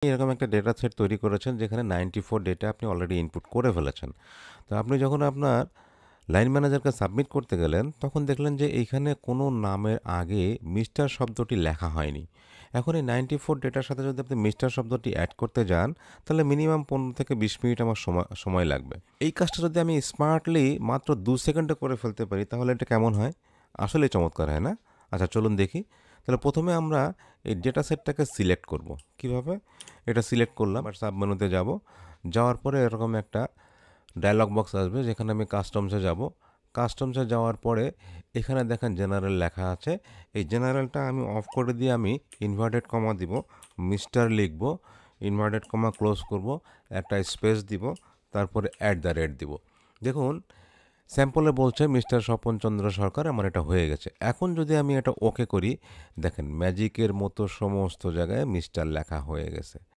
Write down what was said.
এরকম একটা data set তৈরি করেছেন যেখানে 94 ডেটা আপনি অলরেডি ইনপুট করে ফেলেছেন। তো আপনি যখন আপনার লাইন ম্যানেজারকে সাবমিট করতে গেলেন, তখন দেখলেন যে এইখানে কোনো নামের আগে মিস্টার শব্দটি লেখা হয়নি। এখন এই 94 ডেটার সাথে যদি আপনি মিস্টার শব্দটি অ্যাড করতে যান, তাহলে মিনিমাম 15 থেকে 20 মিনিট আমার সময় লাগবে। এই কাজটা যদি আমি স্মার্টলি মাত্র 2 সেকেন্ডে করে ফেলতে পারি, তাহলে এটা কেমন হয়? আসলেই চমৎকার, হয় না? আচ্ছা চলুন দেখি। তাহলে প্রথমে আমরা এই ডেটা সেটটাকে সিলেক্ট করব। কিভাবে? এটা সিলেক্ট করলাম আর সাব মেনুতে যাব। যাওয়ার পরে এরকম একটা ডায়লগ বক্স আসবে যেখানে আমি কাস্টমসে যাব। কাস্টমসে যাওয়ার পরে এখানে দেখেন জেনারেল লেখা আছে। এই জেনারেলটা আমি অফ করে দিয়ে আমি ইনভার্টেড কমা দিব, মিস্টার লিখব, ইনভার্টেড কমা ক্লোজ করব, একটা স্পেস দিব, তারপরে @ দিব। দেখুন স্যাম্পলে বলছে মিস্টার স্বপন চন্দ্র সরকার, আমার এটা হয়ে গেছে। এখন যদি আমি এটা ওকে করি, দেখেন ম্যাজিকের মতো সমস্ত জায়গায় মিস্টার লেখা হয়ে গেছে।